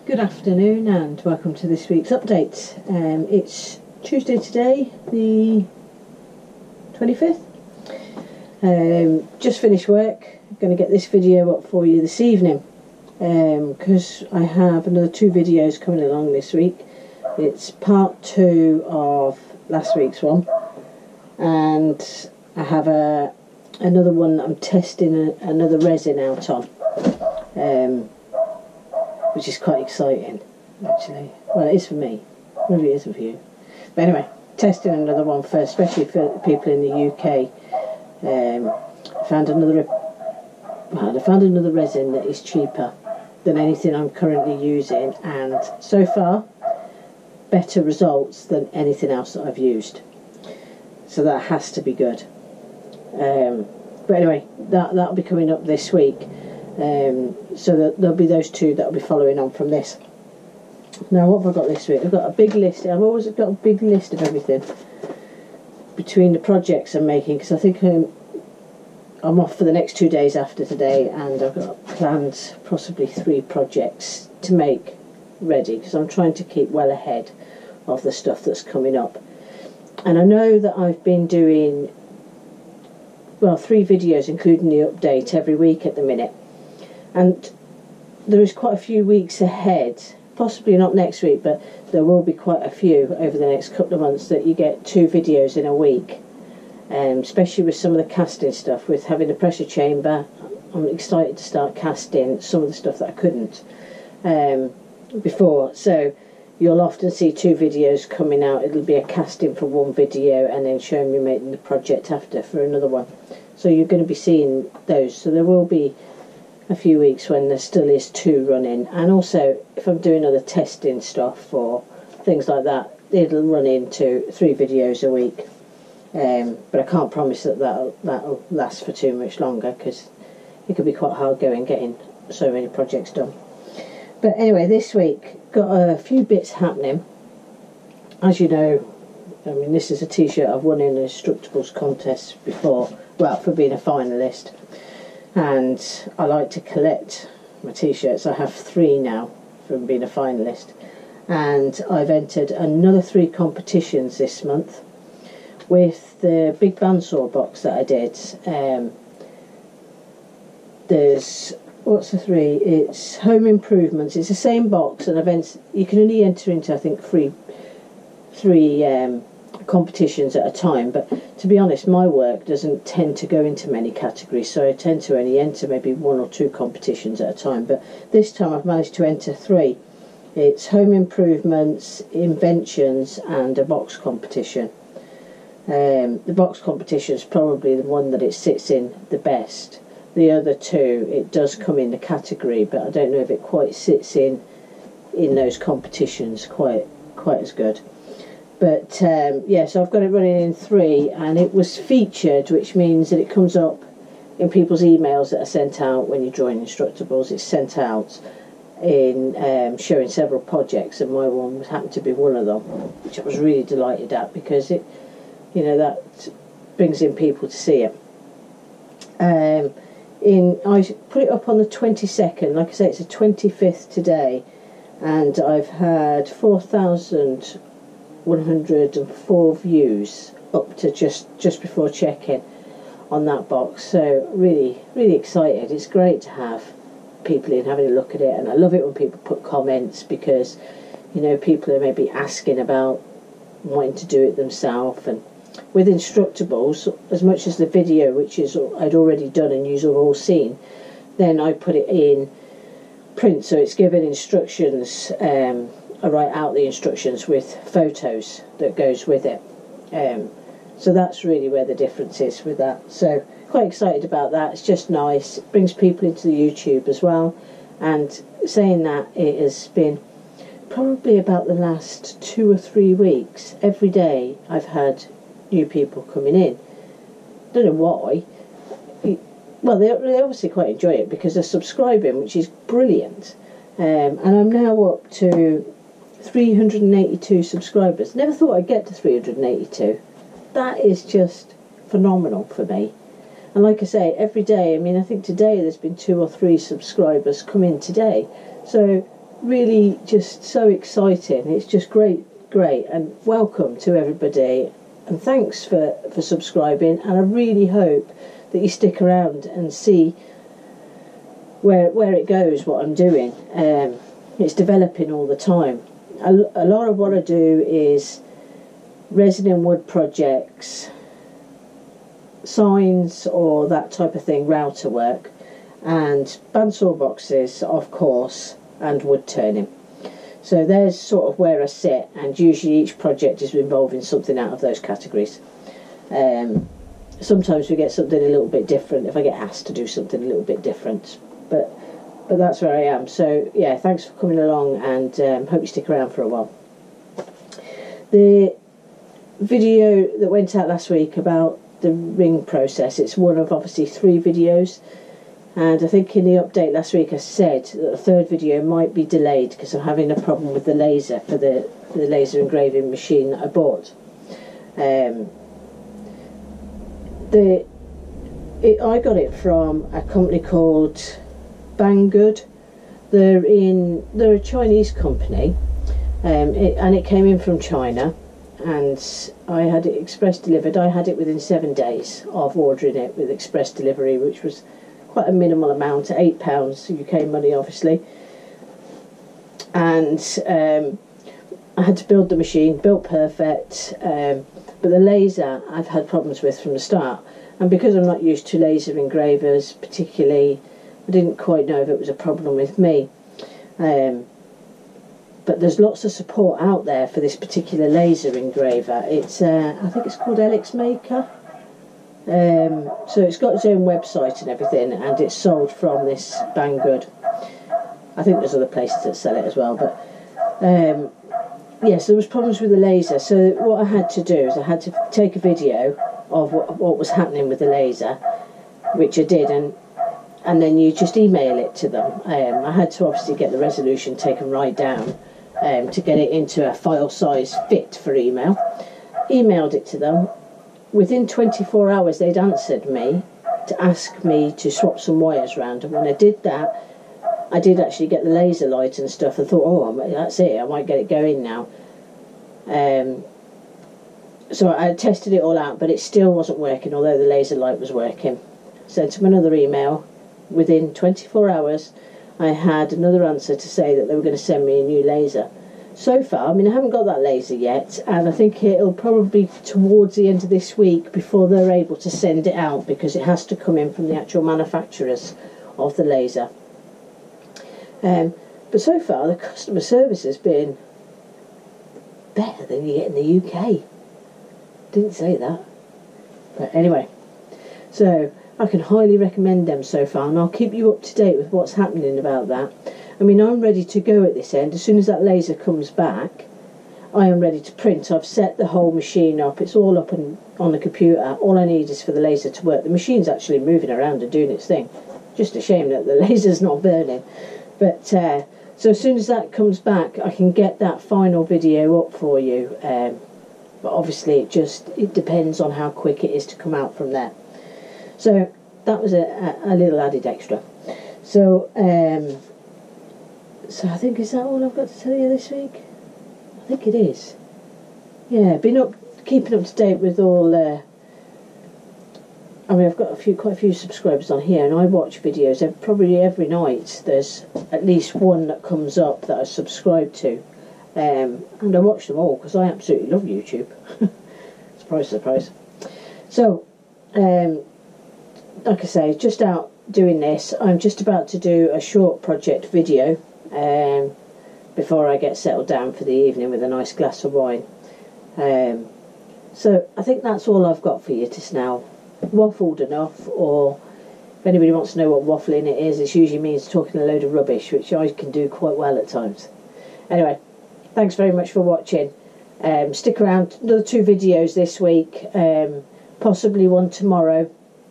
Good afternoon and welcome to this week's update. It's Tuesday today, the 25th. Just finished work. I'm going to get this video up for you this evening because I have another 2 videos coming along this week. It's part 2 of last week's one, and I have another one that I'm testing another resin out on. Which is quite exciting, actually. Well, it is for me. Maybe it isn't for you. But anyway, testing another one first, especially for people in the UK. I found another resin that is cheaper than anything I'm currently using, and so far, better results than anything else that I've used. So that has to be good. But anyway, that'll be coming up this week. So that there'll be those 2 that'll be following on from this. Now, what have I got this week? I've got a big list. I've always got a big list of everything between the projects I'm making, because I think I'm off for the next 2 days after today, and I've got planned possibly 3 projects to make ready, because I'm trying to keep well ahead of the stuff that's coming up. And I know that I've been doing 3 videos including the update every week at the minute. And there is quite a few weeks ahead, possibly not next week, but there will be quite a few over the next couple of months that you get 2 videos in a week, especially with some of the casting stuff. With having a pressure chamber, I'm excited to start casting some of the stuff that I couldn't before. So you'll often see 2 videos coming out. It'll be a casting for one video and then showing me making the project after for another one. So you're going to be seeing those. So there will be a few weeks when there still is 2 running, and also if I'm doing other testing stuff or things like that, it'll run into 3 videos a week. But I can't promise that'll last for too much longer, because it could be quite hard going getting so many projects done. But anyway, this week got a few bits happening. As you know, I mean, this is a t-shirt I've won in an Instructables contest before, well, for being a finalist. And I like to collect my t-shirts. I have 3 now from being a finalist, and I've entered another 3 competitions this month with the big bandsaw box that I did. There's, what's the 3? It's home improvements. It's the same box, and you can only enter into, I think, three competitions at a time. But to be honest, my work doesn't tend to go into many categories, so I tend to only enter maybe 1 or 2 competitions at a time. But this time I've managed to enter 3. It's home improvements, inventions, and a box competition. The box competition is probably the one that it sits in the best. The other 2, it does come in the category, but I don't know if it quite sits in those competitions quite as good. But yeah, so I've got it running in 3, and it was featured, which means that it comes up in people's emails that are sent out when you join Instructables. It's sent out in showing several projects, and my one happened to be one of them, which I was really delighted at, because it, that brings in people to see it. I put it up on the 22nd. Like I say, it's the 25th today, and I've had 4,104 views up to just before check-in on that box. So really excited. It's great to have people in having a look at it, and I love it when people put comments, because people are maybe asking about wanting to do it themselves. And with Instructables, as much as the video, which is I'd already done and you've all seen, then I put it in print, so it's given instructions. I write out the instructions with photos that goes with it. So that's really where the difference is with that. So quite excited about that. It's just nice. It brings people into the YouTube as well. And saying that, it has been probably about the last 2 or 3 weeks, every day I've had new people coming in. Don't know why. Well, they obviously quite enjoy it because they're subscribing, which is brilliant. And I'm now up to 382 subscribers. Never thought I'd get to 382. That is just phenomenal for me. And like I say, every day, I mean, I think today there's been 2 or 3 subscribers come in today. So really just so exciting. It's just great, and welcome to everybody, and thanks for subscribing, and I really hope that you stick around and see where it goes, what I'm doing. It's developing all the time. A lot of what I do is resin and wood projects, signs or that type of thing, router work, and bandsaw boxes, of course, and wood turning. So there's sort of where I sit, and usually each project is involving something out of those categories. Sometimes we get something a little bit different if I get asked to do something a little bit different, but that's where I am. So yeah, thanks for coming along, and hope you stick around for a while. The video that went out last week about the ring process, it's one of obviously 3 videos, and I think in the update last week I said that the 3rd video might be delayed because I'm having a problem with the laser for the laser engraving machine that I bought. I got it from a company called Banggood. They're a Chinese company, and it came in from China, and I had it express delivered. I had it within 7 days of ordering it with express delivery, which was quite a minimal amount, £8 UK money obviously. And I had to build the machine, built perfect, but the laser I've had problems with from the start, and because I'm not used to laser engravers particularly, I didn't quite know if it was a problem with me. But there's lots of support out there for this particular laser engraver. It's I think it's called Elix Maker. So it's got its own website and everything, and it's sold from this Banggood. I think there's other places that sell it as well, but yes, there was problems with the laser. So what I had to do is I had to take a video of what was happening with the laser, which I did, and then you just email it to them. I had to obviously get the resolution taken right down to get it into a file size fit for email. Emailed it to them. Within 24 hours they'd answered me to ask me to swap some wires around, and when I did that, I did actually get the laser light and stuff, and thought, oh, that's it, I might get it going now. So I tested it all out, but it still wasn't working, although the laser light was working. Sent them another email. Within 24 hours I had another answer to say that they were going to send me a new laser. So far, I mean, I haven't got that laser yet, and I think it'll probably be towards the end of this week before they're able to send it out, because it has to come in from the actual manufacturers of the laser. But so far the customer service has been better than you get in the UK. Didn't say that, but anyway, so I can highly recommend them so far, and I'll keep you up to date with what's happening about that. I mean, I'm ready to go at this end. As soon as that laser comes back, I am ready to print. I've set the whole machine up. It's all up and on the computer. All I need is for the laser to work. The machine's actually moving around and doing its thing. Just a shame that the laser's not burning. But so as soon as that comes back, I can get that final video up for you. But obviously it depends on how quick it is to come out from there. So that was a little added extra. So so I think, is that all I've got to tell you this week? I think it is. Yeah, keeping up to date with all. I mean, I've got quite a few subscribers on here, and I watch videos probably every night. There's at least one that comes up that I subscribe to, and I watch them all because I absolutely love YouTube. Surprise, surprise. So, like I say, just out doing this. I'm just about to do a short project video before I get settled down for the evening with a nice glass of wine. So I think that's all I've got for you just now. Waffled enough, or if anybody wants to know what waffling it is, it usually means talking a load of rubbish, which I can do quite well at times. Anyway, thanks very much for watching. Stick around, another 2 videos this week, possibly one tomorrow,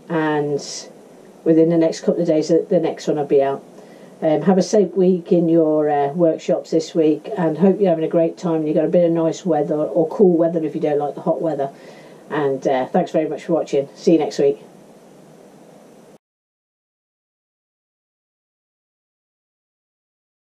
and within the next couple of days the next one will be out. Have a safe week in your workshops this week, and hope you're having a great time. You've got a bit of nice weather, or cool weather if you don't like the hot weather. And thanks very much for watching. See you next week.